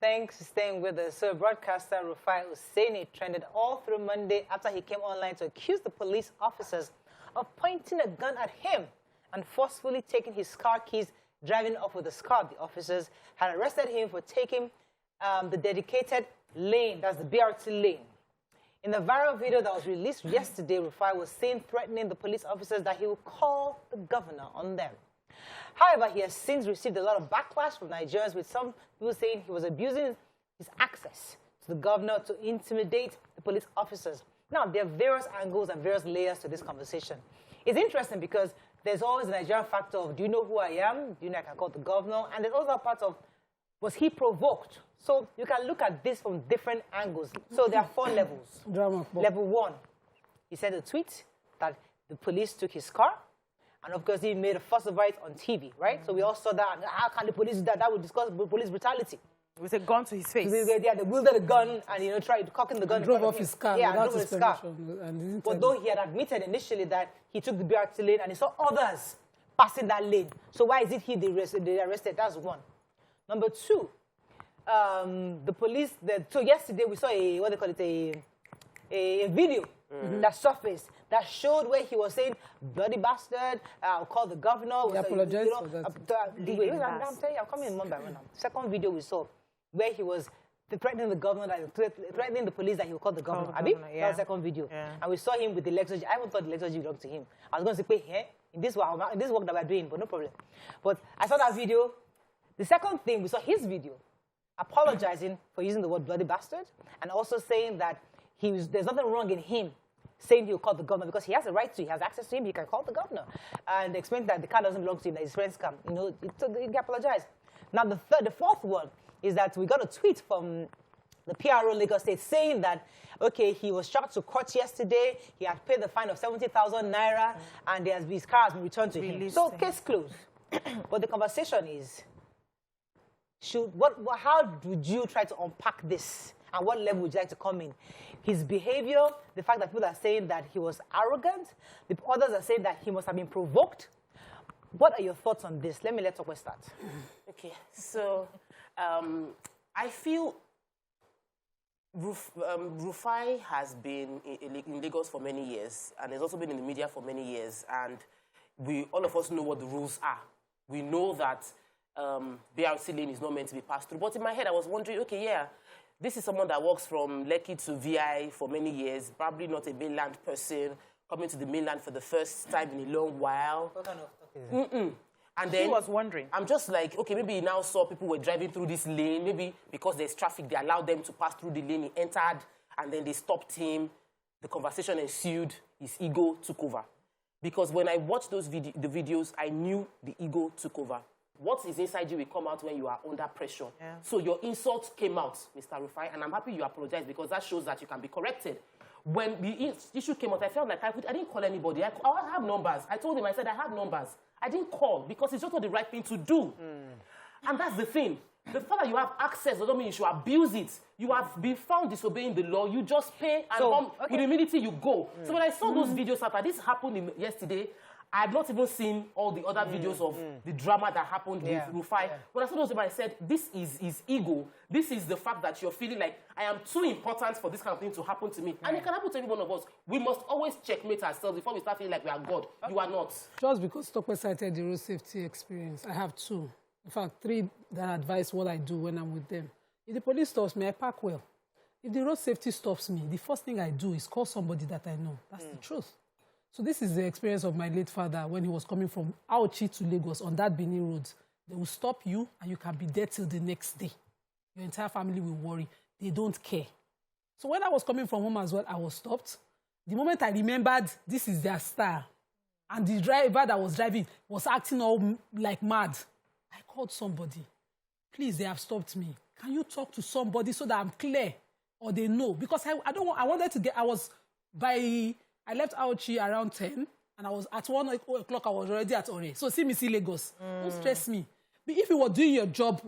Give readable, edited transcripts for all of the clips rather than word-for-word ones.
Thanks for staying with us. So broadcaster Rufai Oseni trended all through Monday after he came online to accuse the police officers of pointing a gun at him and forcefully taking his car keys, driving off with his car. The officers had arrested him for taking the dedicated lane, that's the BRT lane. In the viral video that was released yesterday, Rufai was seen threatening the police officers that he will call the governor on them. However, he has since received a lot of backlash from Nigerians, with some people saying he was abusing his access to the governor to intimidate the police officers. Now, there are various angles and various layers to this conversation. It's interesting because there's always a Nigerian factor of, do you know who I am? Do you know I can call the governor? And there's also a part of, was he provoked? So you can look at this from different angles. So there are 4 levels. Level 1, he sent a tweet that the police took his car. And of course, he made a fuss about it on TV, right? So we all saw that. How can the police do that? That would discuss police brutality. With a gun to his face. Yeah, they wielded a gun and, tried cocking the gun. And drove off his car. Yeah, without drove his car. Although he had admitted initially that he took the BRT lane and he saw others passing that lane. So why is it he they arrested? That's 1. Number 2, the police. So yesterday we saw a video that surfaced that showed where he was saying, bloody bastard, I'll call the governor. He apologized for that. I'm telling you, I'm coming in one by one now. Second video we saw where he was threatening the governor, threatening the police that he would call the governor. That was the second video. Yeah. And we saw him with the Lexus. I even thought the Lexus belonged to him. I was going to say, hey, in this work that we're doing, but no problem. But I saw that video. The second thing, we saw his video apologizing for using the word bloody bastard and also saying that there's nothing wrong in him saying he'll call the governor because he has a right to, he has access to him, he can call the governor. And explain that the car doesn't belong to him, that his friends come. He apologized. Now, the fourth one is that we got a tweet from the PRO Lagos State saying that, okay, he was charged to court yesterday, he had paid the fine of 70,000 naira, and his car has been returned to him. So, case closed. But the conversation is, how would you try to unpack this? And what level would you like to come in? His behavior, the fact that people are saying that he was arrogant, the others are saying that he must have been provoked. What are your thoughts on this? Let's talk about start. Okay, so I feel Rufai has been in Lagos for many years, and has also been in the media for many years, and all of us know what the rules are. We know that BRT lane is not meant to be passed through. But in my head, I was wondering, okay, yeah, this is someone that works from Lekki to VI for many years, probably not a mainland person, coming to the mainland for the first time in a long while. What kind of stuff is it? And then he was wondering. I'm just like, okay, maybe he now saw people were driving through this lane. Maybe because there's traffic, they allowed them to pass through the lane. He entered, and then they stopped him. The conversation ensued. His ego took over. Because when I watched the videos, I knew the ego took over. What is inside you will come out when you are under pressure. Yeah. So your insult came out, Mr. Rufai, and I'm happy you apologized because that shows that you can be corrected. When the issue came out, I felt like I didn't call anybody. I have numbers. I told him, I said, I have numbers. I didn't call because it's just not the right thing to do. And that's the thing. The fact that you have access doesn't mean you should abuse it. You have been found disobeying the law. You just pay and with humility you go. So when I saw those videos after this happened yesterday, I had not even seen all the other videos of the drama that happened with Rufai. When I saw those, I said, this is his ego. This is the fact that you're feeling like, I am too important for this kind of thing to happen to me. And it can happen to every one of us. We must always checkmate ourselves before we start feeling like we are God. You are not. Just because Tokwe cited the road safety experience, I have 2. In fact, 3 that advise what I do when I'm with them. If the police stops me, I park well. If the road safety stops me, the first thing I do is call somebody that I know. That's the truth. So this is the experience of my late father when he was coming from Auchi to Lagos on that Benin road. They will stop you and you can be there till the next day. Your entire family will worry. They don't care. So when I was coming from home as well, I was stopped. The moment I remembered this is their style and the driver that was driving was acting all like mad, I called somebody. Please, they have stopped me. Can you talk to somebody so that I'm clear or they know? Because I left Auchi around 10, and I was at 1 o'clock, I was already at Ore. So see Lagos. Don't stress me. But if you were doing your job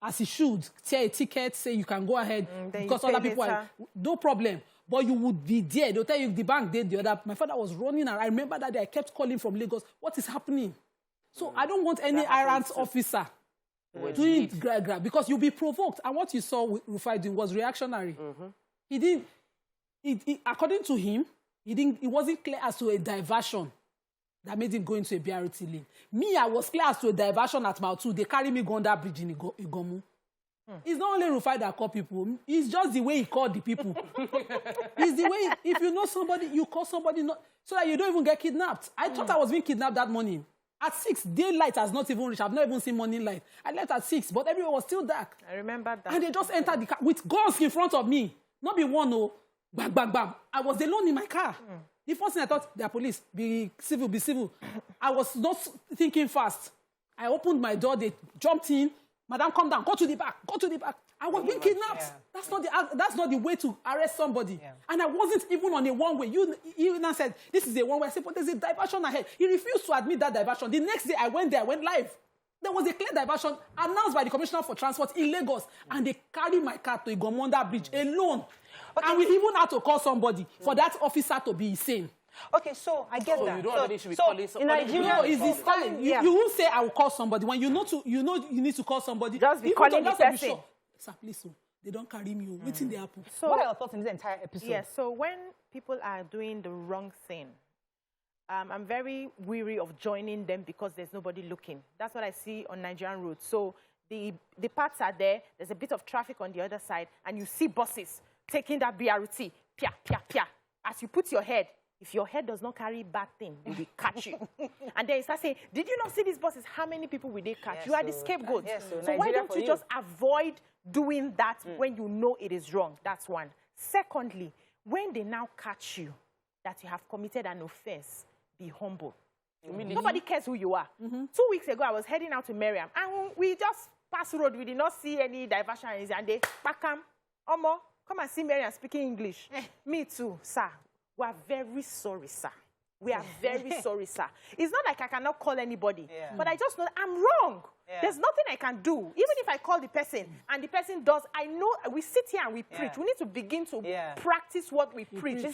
as you should, tear a ticket, say you can go ahead, because other people are, no problem. But you would be there. They'll tell you the bank did the other. My father was running, and I remember that day I kept calling from Lagos. What is happening? So I don't want any errant officer doing grab because you'll be provoked. And what you saw with Rufai doing was reactionary. He didn't, according to him, it wasn't clear as to a diversion that made him go into a BRT lane. Me, I was clear as to a diversion at Mile 2. They carry me going that bridge in Igomu. It's not only Rufai that call people. It's just the way he called the people. It's the way, if you know somebody, you call somebody not, so that you don't even get kidnapped. I thought I was being kidnapped that morning. At 6, daylight has not even reached. I've not even seen morning light. I left at 6, but everywhere was still dark. I remember that. And they just entered the car with guns in front of me. Not be one, no. Bang, bang, bang. I was alone in my car. The first thing I thought, they're police. Be civil, be civil. I was not thinking fast. I opened my door. They jumped in. Madam, come down. Go to the back. Go to the back. I was being kidnapped. Yeah. That's not the way to arrest somebody. Yeah. And I wasn't even on a one-way. You now said, this is a one-way. I said, but there's a diversion ahead. He refused to admit that diversion. The next day, I went there. I went live. There was a clear diversion announced by the Commissioner for Transport in Lagos. And they carried my car to Igomonda Bridge alone. Okay. And we even had to call somebody for that officer to be insane. Okay, so I get that. You don't already should be calling somebody. In Nigeria, no, it's this time. You won't say I will call somebody when you know you need to call somebody. Just be calling the person. Sure. Sir, please, they don't carry me. Waiting they happen. So what are your thoughts on this entire episode? Yes. So when people are doing the wrong thing, I'm very weary of joining them because there's nobody looking. That's what I see on Nigerian roads. So the parts are there. There's a bit of traffic on the other side, and you see buses taking that BRT. Pia, pia, pia. As you put your head. If your head does not carry bad thing, they will catch you. And then you start saying, did you not see these buses? How many people will they catch? You are the scapegoat. So why don't you just avoid doing that when you know it is wrong? That's one. Secondly, when they now catch you, that you have committed an offense, be humble. Nobody cares who you are. 2 weeks ago, I was heading out to Miriam, and we just passed the road. We did not see any diversion, and they, Pakam, Omo, come and see Miriam speaking English. Me too, sir. We are very sorry, sir. We are very sorry, sir. It's not like I cannot call anybody, but I just know I'm wrong. There's nothing I can do. Even if I call the person and the person does, I know we sit here and we preach. We need to begin to practice what we preach.